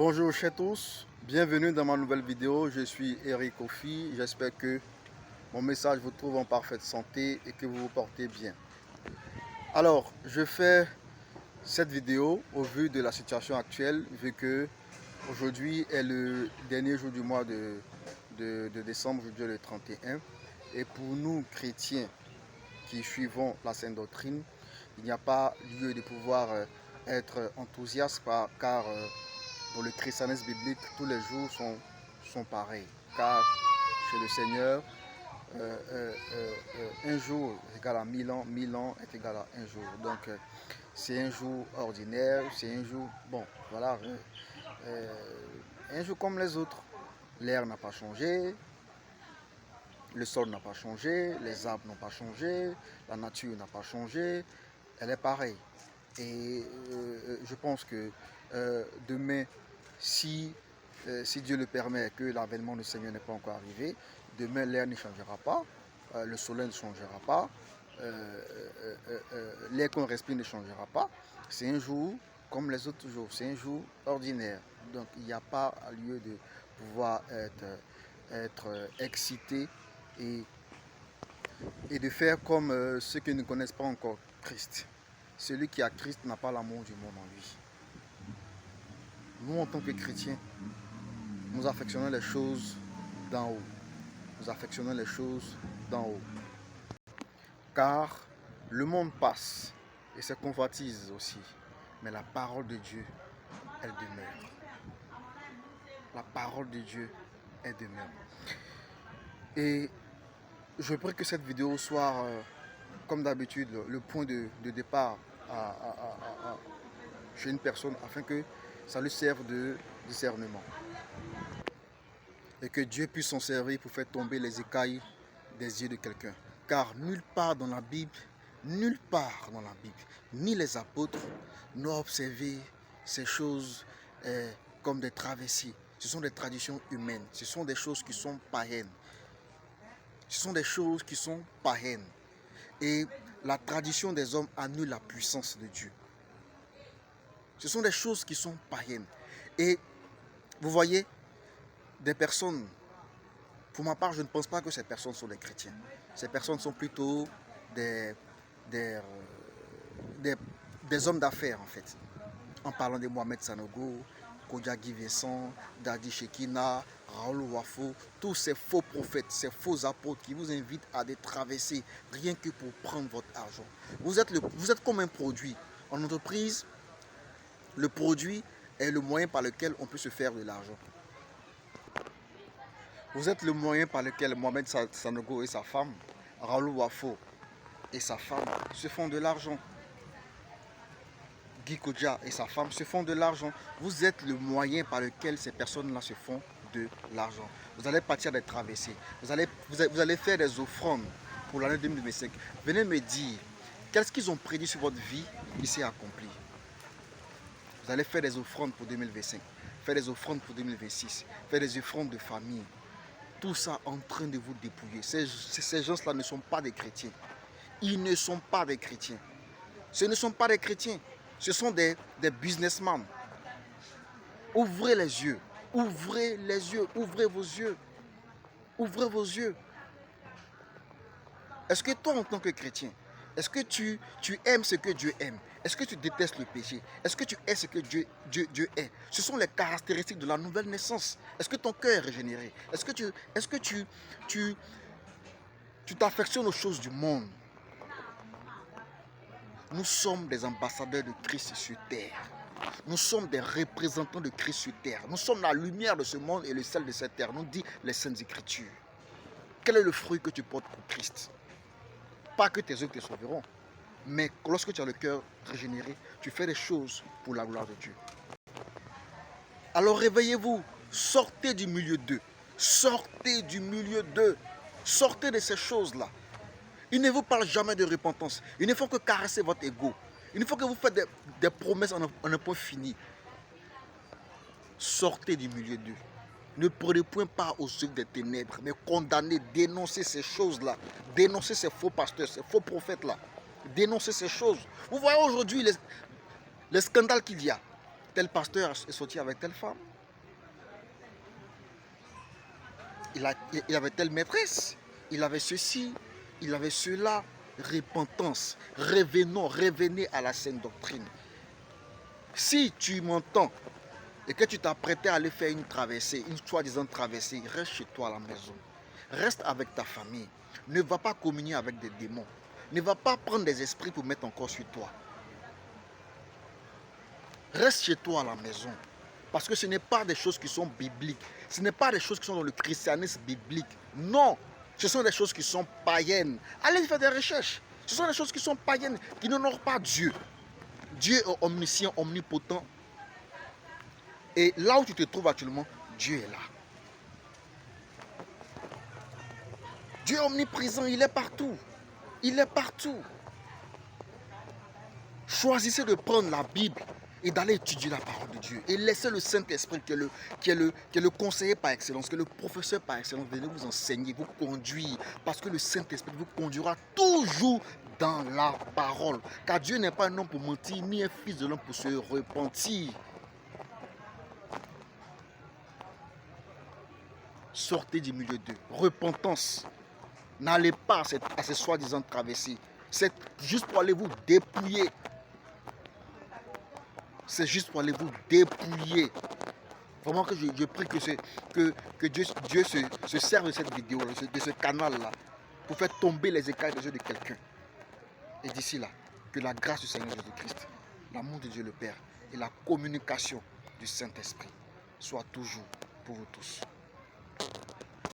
Bonjour chers tous, bienvenue dans ma nouvelle vidéo. Je suis Eric Kofi. J'espère que mon message vous trouve en parfaite santé et que vous vous portez bien. Alors, je fais cette vidéo au vu de la situation actuelle, vu que aujourd'hui est le dernier jour du mois de décembre, aujourd'hui le 31. Et pour nous chrétiens qui suivons la Sainte Doctrine, il n'y a pas lieu de pouvoir être enthousiaste car dans le christianisme biblique, tous les jours sont pareils. Car chez le Seigneur, un jour est égal à 1000 ans est égal à un jour. Donc, c'est un jour ordinaire, c'est un jour, bon, voilà, un jour comme les autres. L'air n'a pas changé, le sol n'a pas changé, les arbres n'ont pas changé, la nature n'a pas changé, elle est pareille. Et je pense que demain, si Dieu le permet, que l'avènement du Seigneur n'est pas encore arrivé, demain l'air ne changera pas, le soleil ne changera pas, l'air qu'on respire ne changera pas. C'est un jour comme les autres jours, c'est un jour ordinaire. Donc il n'y a pas lieu de pouvoir être excité et de faire comme ceux qui ne connaissent pas encore Christ. Celui qui a Christ n'a pas l'amour du monde en lui. Nous, en tant que chrétiens, nous affectionnons les choses d'en haut. Nous affectionnons les choses d'en haut. Car le monde passe et ses convoitises aussi. Mais la parole de Dieu, elle demeure. La parole de Dieu, elle demeure. Et je prie que cette vidéo soit, comme d'habitude, le point de départ chez une personne afin que ça lui serve de discernement. Et que Dieu puisse s'en servir pour faire tomber les écailles des yeux de quelqu'un. Car nulle part dans la Bible, ni les apôtres n'ont observé ces choses comme des travesties. Ce sont des traditions humaines. Ce sont des choses qui sont païennes. Ce sont des choses qui sont païennes. Et la tradition des hommes annule la puissance de Dieu. Ce sont des choses qui sont païennes. Et vous voyez, des personnes, pour ma part, je ne pense pas que ces personnes sont des chrétiens. Ces personnes sont plutôt des hommes d'affaires, en fait. En parlant de Mohamed Sanogo, Kodiagui Vincent, Dadi Shekina, Raoul Wafo, tous ces faux prophètes, ces faux apôtres qui vous invitent à des traversées rien que pour prendre votre argent. Vous êtes comme un produit. En entreprise, le produit est le moyen par lequel on peut se faire de l'argent. Vous êtes le moyen par lequel Mohamed Sanogo et sa femme, Raoul Wafo et sa femme se font de l'argent. Guy Kodja et sa femme se font de l'argent. Vous êtes le moyen par lequel ces personnes-là se font de l'argent. Vous allez partir des traversées. Vous allez faire des offrandes pour l'année 2025. Venez me dire, qu'est-ce qu'ils ont prédit sur votre vie qui s'est accompli. Vous allez faire des offrandes pour 2025, faire des offrandes pour 2026, faire des offrandes de famille. Tout ça en train de vous dépouiller. Ces gens-là ne sont pas des chrétiens. Ils ne sont pas des chrétiens. Ce ne sont pas des chrétiens. Ce sont des businessmen. Ouvrez les yeux. Ouvrez les yeux. Ouvrez vos yeux. Ouvrez vos yeux. Est-ce que toi, en tant que chrétien, est-ce que tu aimes ce que Dieu aime? Est-ce que tu détestes le péché? Est-ce que tu hais ce que Dieu est? Ce sont les caractéristiques de la nouvelle naissance. Est-ce que ton cœur est régénéré? Est-ce que tu t'affectionnes aux choses du monde? Nous sommes des ambassadeurs de Christ sur terre. Nous sommes des représentants de Christ sur terre. Nous sommes la lumière de ce monde et le sel de cette terre. Nous dit les Saintes Écritures. Quel est le fruit que tu portes pour Christ? Pas que tes œuvres te sauveront, mais lorsque tu as le cœur régénéré, tu fais des choses pour la gloire de Dieu. Alors réveillez-vous, sortez du milieu d'eux. Sortez du milieu d'eux. Sortez de ces choses-là. Ils ne vous parlent jamais de repentance. Ils ne font que caresser votre ego. Il ne faut que vous faites des promesses en un point fini. Sortez du milieu d'eux. Ne prenez point part aux œuvres des ténèbres, mais condamnez, dénoncez ces choses-là. Dénoncez ces faux pasteurs, ces faux prophètes-là. Dénoncez ces choses. Vous voyez aujourd'hui les scandales qu'il y a. tel pasteur est sorti avec telle femme. Il avait telle maîtresse. Il avait ceci, il avait cela. Repentance. Revenez à la saine doctrine. Si tu m'entends et que tu t'apprêtais à aller faire une traversée, une soi-disant traversée, reste chez toi à la maison. Reste avec ta famille. Ne va pas communier avec des démons. Ne va pas prendre des esprits pour mettre encore sur toi. Reste chez toi à la maison. Parce que ce n'est pas des choses qui sont bibliques. Ce n'est pas des choses qui sont dans le christianisme biblique. Non, ce sont des choses qui sont païennes. Allez faire des recherches. Ce sont des choses qui sont païennes, qui n'honorent pas Dieu. Dieu est omniscient, omnipotent. Et là où tu te trouves actuellement, Dieu est là. Dieu est omniprésent, il est partout. Il est partout. Choisissez de prendre la Bible et d'aller étudier la parole de Dieu. Et laissez le Saint-Esprit qui est le conseiller par excellence, qui est le professeur par excellence, venir vous enseigner, vous conduire. Parce que le Saint-Esprit vous conduira toujours dans la parole. Car Dieu n'est pas un homme pour mentir, ni un fils de l'homme pour se repentir. Sortez du milieu d'eux. Repentance. N'allez pas à ces soi-disant traversées. C'est juste pour aller vous dépouiller. C'est juste pour aller vous dépouiller. Vraiment que je prie que Dieu se serve de cette vidéo, de ce canal-là, pour faire tomber les écailles des yeux de quelqu'un. Et d'ici là, que la grâce du Seigneur Jésus-Christ, l'amour de Dieu le Père et la communication du Saint-Esprit soient toujours pour vous tous.